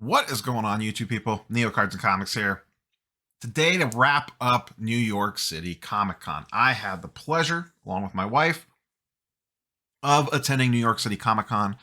What is going on, YouTube people? Neo Cards and Comics here. Today, to wrap up New York City Comic Con, I had the pleasure, along with my wife, of attending New York City Comic Con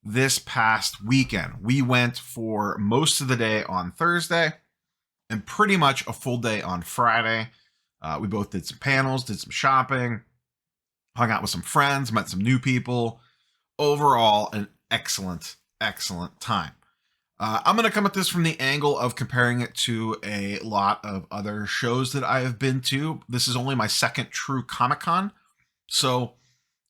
this past weekend. We went for most of the day on Thursday and pretty much a full day on Friday. We both did some panels, did some shopping, hung out with some friends, met some new people. Overall, an excellent time. I'm going to come at this from the angle of comparing it to a lot of other shows that I have been to. This is only my second true Comic-Con. So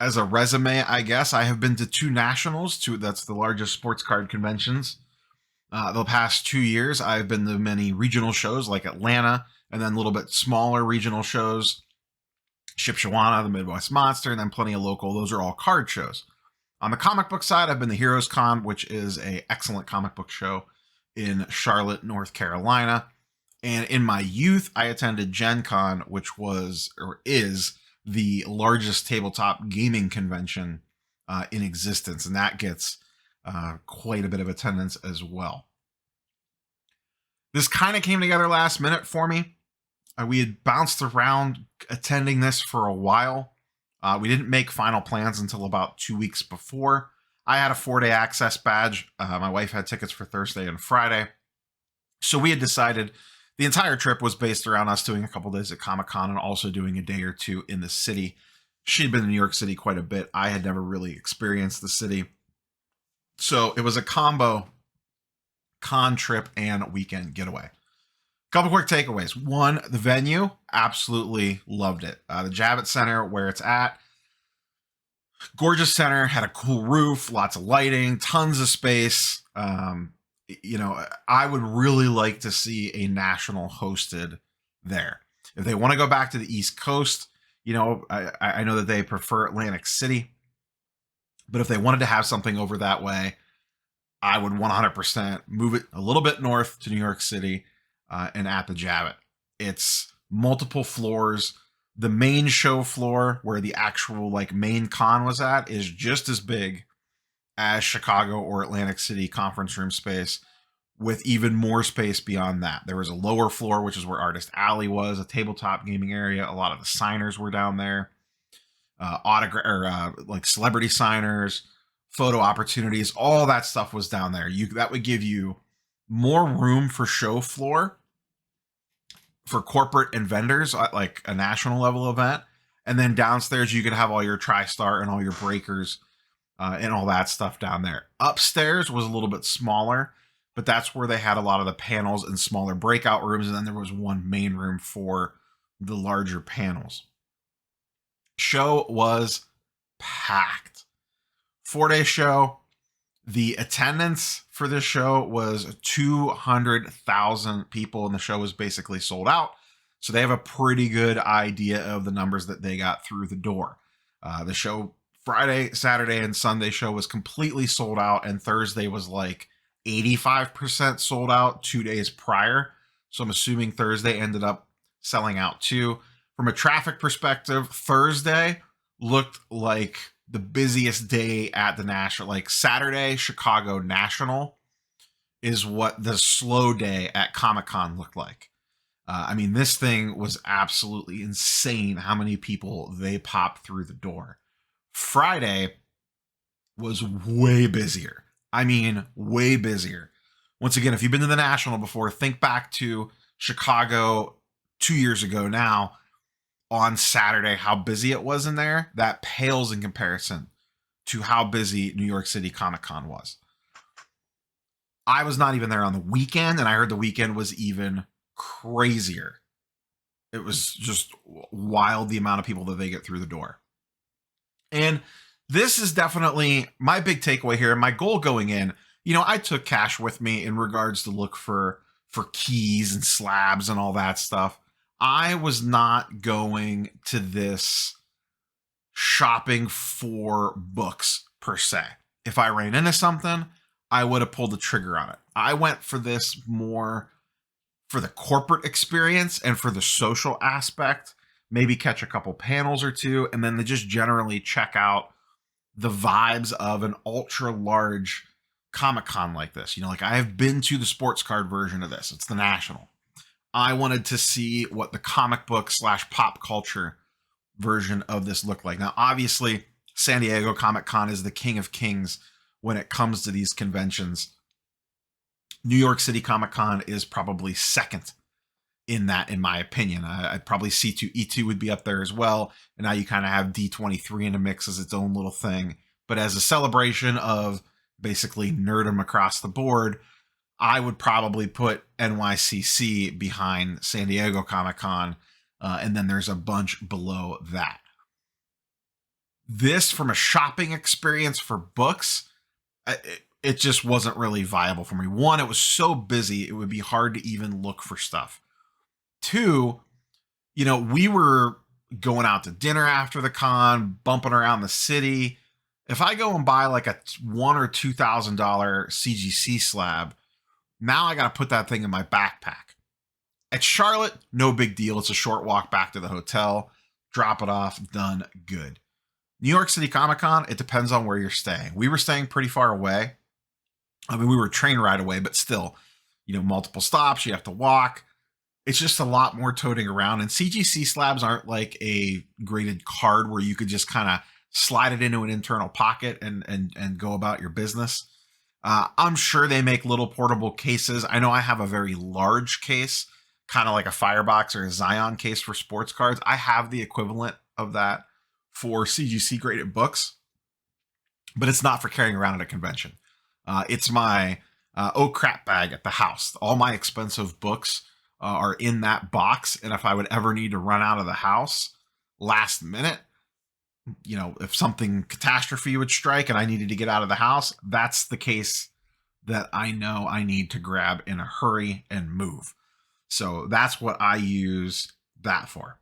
as a resume, I guess, I have been to two nationals, that's the largest sports card conventions. The past 2 years, I've been to many regional shows like Atlanta, and then a little bit smaller regional shows, Shipshewana, the Midwest Monster, and then plenty of local. Those are all card shows. On the comic book side, I've been to Heroes Con, which is an excellent comic book show in Charlotte, North Carolina. And in my youth, I attended Gen Con, which was, or is, the largest tabletop gaming convention in existence. And that gets quite a bit of attendance as well. This kind of came together last minute for me. We had bounced around attending this for a while. We didn't make final plans until about 2 weeks before. I had a 4-day access badge. My wife had tickets for Thursday and Friday. So we had decided the entire trip was based around us doing a couple days at Comic-Con and also doing a day or two in the city. She'd been in New York City quite a bit. I had never really experienced the city. So it was a combo con trip and weekend getaway. Couple quick takeaways. One, the venue, absolutely loved it. The Javits Center, where it's at, gorgeous center, had a cool roof, lots of lighting, tons of space. I would really like to see a national hosted there. If they want to go back to the East Coast, I know that they prefer Atlantic City, but if they wanted to have something over that way, I would 100% move it a little bit north to New York City. And at the Javits. It's multiple floors. The main show floor, where the actual main con was at, is just as big as Chicago or Atlantic City conference room space, with even more space beyond that. There was a lower floor, which is where Artist Alley was, a tabletop gaming area. A lot of the signers were down there. Celebrity signers, photo opportunities, all that stuff was down there. That would give you more room for show floor for corporate and vendors, like a national level event. And then downstairs, you could have all your TriStar and all your breakers and all that stuff down there. Upstairs was a little bit smaller, but that's where they had a lot of the panels and smaller breakout rooms. And then there was one main room for the larger panels. Show was packed. 4-day show. The attendance for this show was 200,000 people, and the show was basically sold out. So they have a pretty good idea of the numbers that they got through the door. The show Friday, Saturday, and Sunday show was completely sold out, and Thursday was 85% sold out 2 days prior. So I'm assuming Thursday ended up selling out too. From a traffic perspective, Thursday looked like the busiest day at the national. Saturday, Chicago National is what the slow day at Comic-Con looked like. This thing was absolutely insane how many people they popped through the door. Friday was way busier. Way busier. Once again, if you've been to the National before, think back to Chicago 2 years ago now. On Saturday, how busy it was in there, that pales in comparison to how busy New York City Comic Con was. I was not even there on the weekend, and I heard the weekend was even crazier. It was just wild, the amount of people that they get through the door. And this is definitely my big takeaway here. My goal going in, I took cash with me in regards to look for keys and slabs and all that stuff. I was not going to this shopping for books per se. If I ran into something, I would have pulled the trigger on it. I went for this more for the corporate experience and for the social aspect, maybe catch a couple panels or two, and then they just generally check out the vibes of an ultra large Comic-Con like this. Like I have been to the sports card version of this. It's the National. I wanted to see what the comic book / pop culture version of this looked like. Now, obviously, San Diego Comic-Con is the king of kings when it comes to these conventions. New York City Comic-Con is probably second in that, in my opinion. I'd probably C2E2 would be up there as well. And now you kind of have D23 in the mix as its own little thing. But as a celebration of basically nerdom across the board, I would probably put NYCC behind San Diego Comic-Con. And then there's a bunch below that. This, from a shopping experience for books, it just wasn't really viable for me. One, it was so busy, it would be hard to even look for stuff. Two, we were going out to dinner after the con, bumping around the city. If I go and buy like a $1,000 or $2,000 CGC slab, now I got to put that thing in my backpack. At Charlotte, no big deal. It's a short walk back to the hotel. Drop it off, done, good. New York City Comic-Con, it depends on where you're staying. We were staying pretty far away. I mean, we were a train ride away, but still, multiple stops, you have to walk. It's just a lot more toting around. And CGC slabs aren't like a graded card where you could just kind of slide it into an internal pocket and go about your business. I'm sure they make little portable cases. I know I have a very large case, kind of like a Firebox or a Zion case for sports cards. I have the equivalent of that for CGC graded books, but it's not for carrying around at a convention. It's my oh crap bag at the house. All my expensive books are in that box. And if I would ever need to run out of the house last minute, if something catastrophe would strike and I needed to get out of the house, that's the case that I know I need to grab in a hurry and move. So that's what I use that for.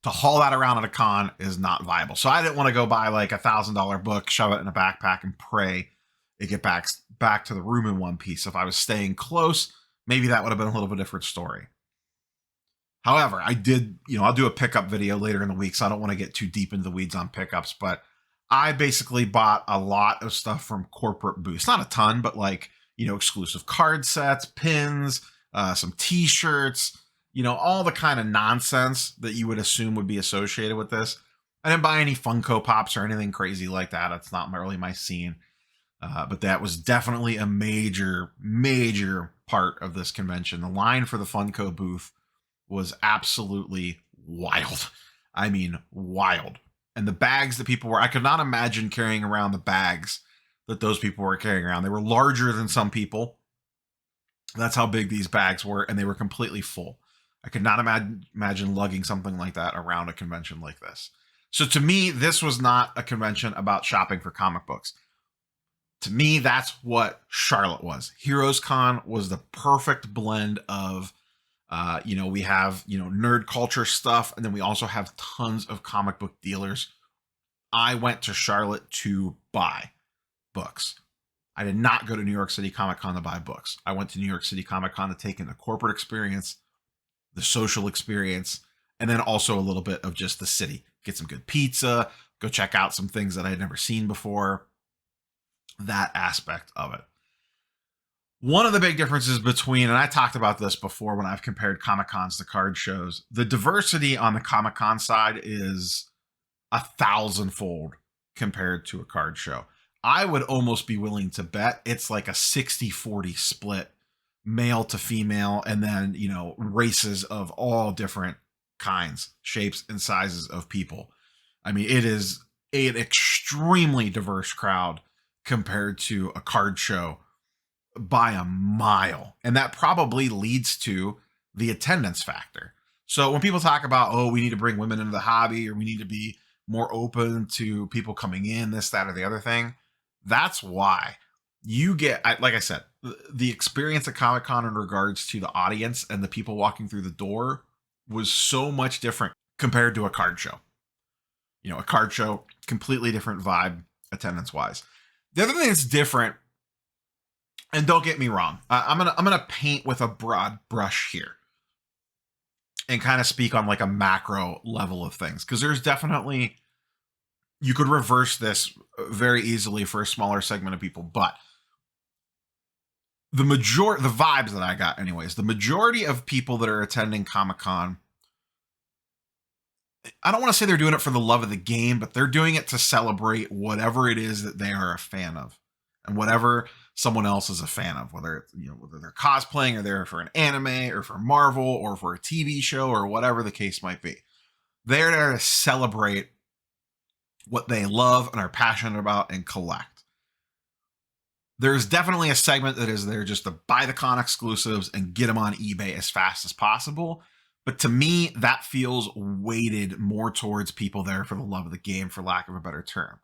To haul that around at a con is not viable. So I didn't want to go buy like $1,000 book, shove it in a backpack and pray it get back to the room in one piece. If I was staying close, maybe that would have been a little bit different story. However, I did, I'll do a pickup video later in the week, so I don't want to get too deep into the weeds on pickups, but I basically bought a lot of stuff from corporate booths. Not a ton, but like, exclusive card sets, pins, some t-shirts, all the kind of nonsense that you would assume would be associated with this. I didn't buy any Funko Pops or anything crazy like that. That's not really my scene. But that was definitely a major, major part of this convention. The line for the Funko booth was absolutely wild. I mean, wild. And the bags that people were, I could not imagine carrying around the bags that those people were carrying around. They were larger than some people. That's how big these bags were, and they were completely full. I could not imagine lugging something like that around a convention like this. So to me, this was not a convention about shopping for comic books. To me, that's what Charlotte was. Heroes Con was the perfect blend of, we have, nerd culture stuff, and then we also have tons of comic book dealers. I went to Charlotte to buy books. I did not go to New York City Comic Con to buy books. I went to New York City Comic Con to take in the corporate experience, the social experience, and then also a little bit of just the city. Get some good pizza, go check out some things that I had never seen before. That aspect of it. One of the big differences between, and I talked about this before when I've compared Comic-Cons to card shows, the diversity on the Comic-Con side is 1,000-fold compared to a card show. I would almost be willing to bet it's like a 60-40 split, male to female, and then, races of all different kinds, shapes, and sizes of people. I mean, it is an extremely diverse crowd compared to a card show by a mile. And that probably leads to the attendance factor. So when people talk about, we need to bring women into the hobby, or we need to be more open to people coming in, this, that, or the other thing, that's why you get, like I said, the experience at Comic-Con in regards to the audience and the people walking through the door was so much different compared to a card show. A card show, completely different vibe attendance wise. The other thing that's different, and don't get me wrong, I'm gonna paint with a broad brush here and kind of speak on like a macro level of things, because there's definitely you could reverse this very easily for a smaller segment of people, but the vibes that I got anyways, the majority of people that are attending Comic-Con, I don't want to say they're doing it for the love of the game, but they're doing it to celebrate whatever it is that they are a fan of and whatever someone else is a fan of, whether it's, whether they're cosplaying or they're for an anime or for Marvel or for a TV show or whatever the case might be. They're there to celebrate what they love and are passionate about and collect. There's definitely a segment that is there just to buy the con exclusives and get them on eBay as fast as possible. But to me, that feels weighted more towards people there for the love of the game, for lack of a better term.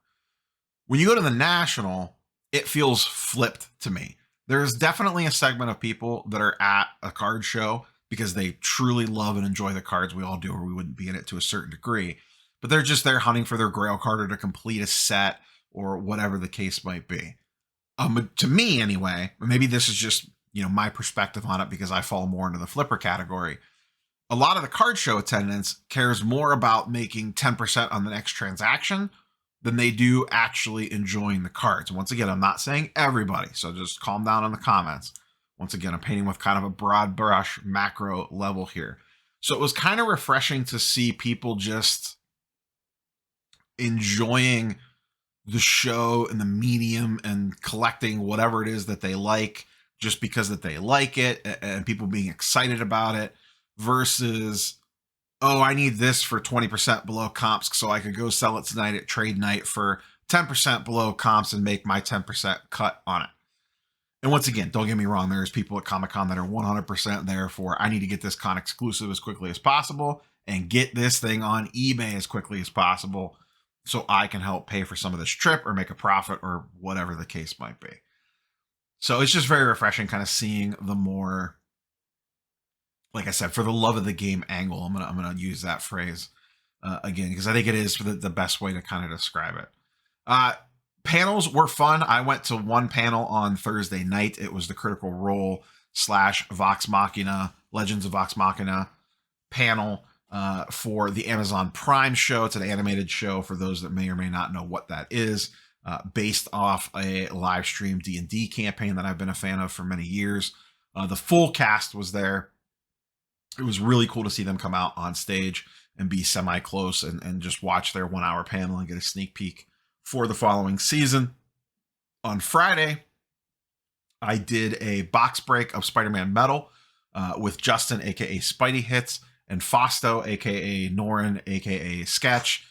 When you go to the National, it feels flipped to me. There's definitely a segment of people that are at a card show because they truly love and enjoy the cards. We all do, or we wouldn't be in it to a certain degree. But they're just there hunting for their grail card or to complete a set or whatever the case might be. To me, anyway, maybe this is just my perspective on it because I fall more into the flipper category. A lot of the card show attendance cares more about making 10% on the next transaction than they do actually enjoying the cards. And once again, I'm not saying everybody, so just calm down in the comments. Once again, I'm painting with kind of a broad brush macro level here. So it was kind of refreshing to see people just enjoying the show and the medium and collecting whatever it is that they like just because that they like it, and people being excited about it versus, oh, I need this for 20% below comps so I could go sell it tonight at trade night for 10% below comps and make my 10% cut on it. And once again, don't get me wrong, there's people at Comic-Con that are 100% there for, I need to get this con exclusive as quickly as possible and get this thing on eBay as quickly as possible so I can help pay for some of this trip or make a profit or whatever the case might be. So it's just very refreshing kind of seeing the more, like I said, for the love of the game angle. I'm gonna use that phrase again because I think it is the best way to kind of describe it. Panels were fun. I went to one panel on Thursday night. It was the Critical Role / Vox Machina, Legends of Vox Machina panel for the Amazon Prime show. It's an animated show for those that may or may not know what that is, based off a live stream D&D campaign that I've been a fan of for many years. The full cast was there. It was really cool to see them come out on stage and be semi-close and just watch their 1 hour panel and get a sneak peek for the following season. On Friday, I did a box break of Spider-Man Metal with Justin, aka Spidey Hits, and Fausto, aka Norin, aka Sketch,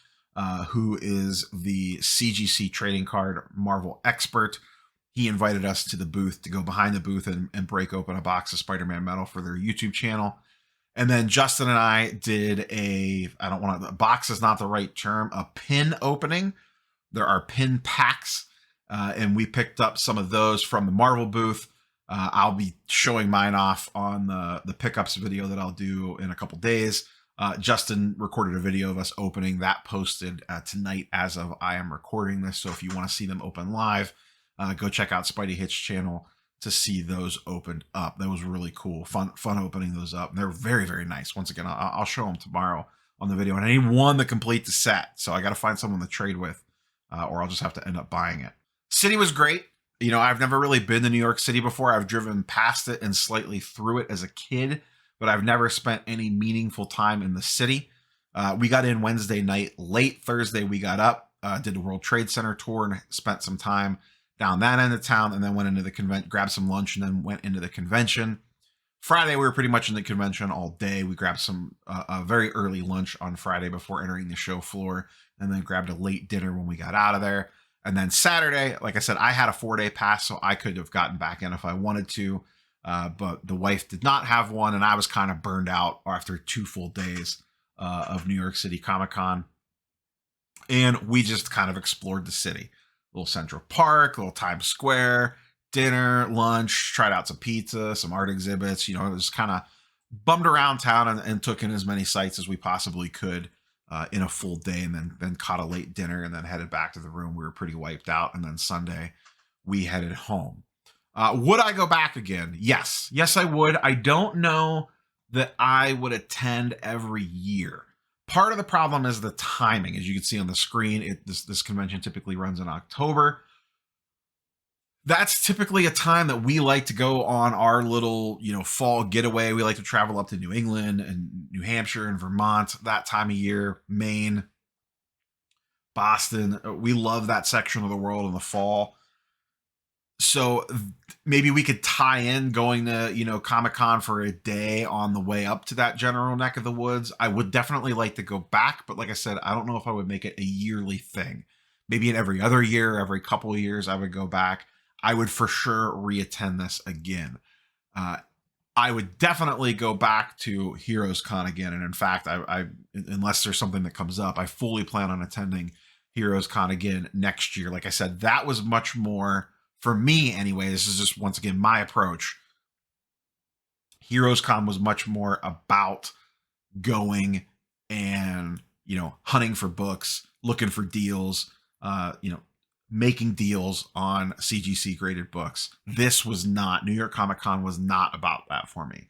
who is the CGC trading card Marvel expert. He invited us to the booth to go behind the booth and break open a box of Spider-Man Metal for their YouTube channel. And then Justin and I did box is not the right term, a pin opening. There are pin packs, and we picked up some of those from the Marvel booth. I'll be showing mine off on the pickups video that I'll do in a couple days. Justin recorded a video of us opening that, posted tonight as of I am recording this. So if you want to see them open live, go check out Spidey Hit's channel to see those opened up. That was really cool. Fun opening those up. And they're very, very nice. Once again, I'll show them tomorrow on the video. And I need one to complete the set. So I got to find someone to trade with, or I'll just have to end up buying it. City was great. I've never really been to New York City before. I've driven past it and slightly through it as a kid, but I've never spent any meaningful time in the city. We got in Wednesday night late. Thursday, we got up, did the World Trade Center tour and spent some time down that end of town, and then went into the convention, grabbed some lunch, and then went into the convention. Friday, we were pretty much in the convention all day. We grabbed a very early lunch on Friday before entering the show floor, and then grabbed a late dinner when we got out of there. And then Saturday, like I said, I had a 4-day pass, so I could have gotten back in if I wanted to, but the wife did not have one, and I was kind of burned out after 2 full days of New York City Comic-Con. And we just kind of explored the city. Little Central Park, little Times Square, dinner, lunch, tried out some pizza, some art exhibits. Just kind of bummed around town and took in as many sights as we possibly could in a full day, and then caught a late dinner and then headed back to the room. We were pretty wiped out. And then Sunday, we headed home. Would I go back again? Yes, I would. I don't know that I would attend every year, Part of the problem is the timing. As you can see on the screen, this convention typically runs in October. That's typically a time that we like to go on our little, fall getaway. We like to travel up to New England and New Hampshire and Vermont that time of year, Maine, Boston. We love that section of the world in the fall. So maybe we could tie in going to, Comic-Con for a day on the way up to that general neck of the woods. I would definitely like to go back, but like I said, I don't know if I would make it a yearly thing. Maybe in every other year, every couple of years, I would go back. I would for sure reattend this again. I would definitely go back to Heroes Con again. And in fact, I unless there's something that comes up, I fully plan on attending Heroes Con again next year. Like I said, that was much more, for me anyway, this is just once again my approach. Heroes Con was much more about going and, hunting for books, looking for deals, making deals on CGC graded books. This was not, New York Comic Con was not about that for me.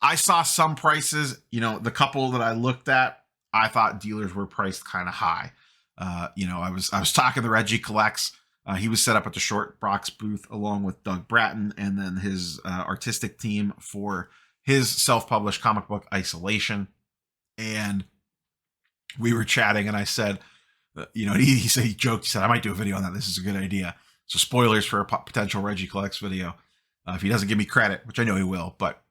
I saw some prices, the couple that I looked at, I thought dealers were priced kind of high. I was talking to Reggie Collects. He was set up at the Short Box booth along with Doug Bratton and then his artistic team for his self-published comic book Isolation. And we were chatting and I said, he joked, he said, I might do a video on that. This is a good idea. So spoilers for a potential Reggie Collects video. If he doesn't give me credit, which I know he will, but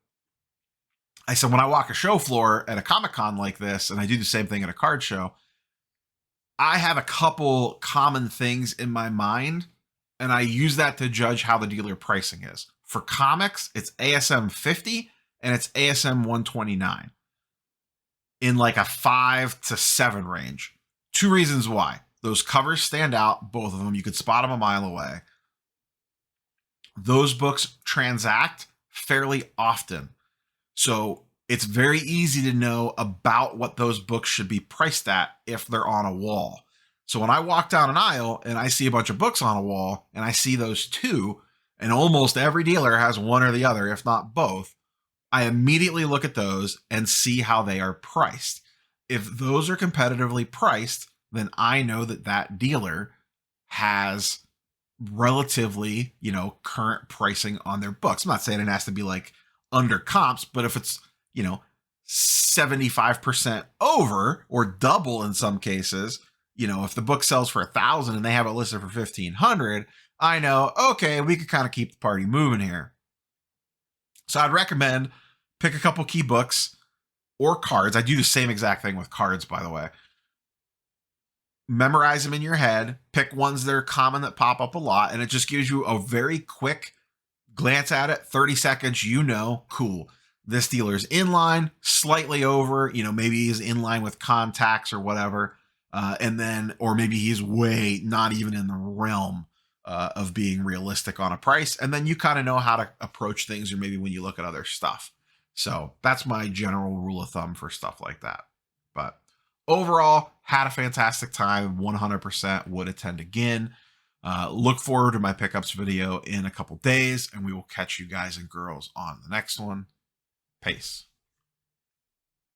I said, when I walk a show floor at a Comic-Con like this, and I do the same thing at a card show, I have a couple common things in my mind, and I use that to judge how the dealer pricing is. For comics, it's ASM 50 and it's ASM 129 in like a 5 to 7 range. 2 reasons why. Those covers stand out, both of them. You could spot them a mile away. Those books transact fairly often. So it's very easy to know about what those books should be priced at if they're on a wall. So when I walk down an aisle and I see a bunch of books on a wall and I see those 2, and almost every dealer has one or the other, if not both, I immediately look at those and see how they are priced. If those are competitively priced, then I know that that dealer has relatively, current pricing on their books. I'm not saying it has to be like under comps, but if it's, 75% over or double in some cases, if the book sells for 1,000 and they have it listed for 1,500, I know, okay, we could kind of keep the party moving here. So I'd recommend pick a couple key books or cards. I do the same exact thing with cards, by the way. Memorize them in your head, pick ones that are common that pop up a lot, and it just gives you a very quick glance at it, 30 seconds, cool. This dealer's in line, slightly over, maybe he's in line with contacts or whatever. Or maybe he's way not even in the realm of being realistic on a price. And then you kind of know how to approach things, or maybe when you look at other stuff. So that's my general rule of thumb for stuff like that. But overall, had a fantastic time. 100% would attend again. Look forward to my pickups video in a couple days, and we will catch you guys and girls on the next one. Peace.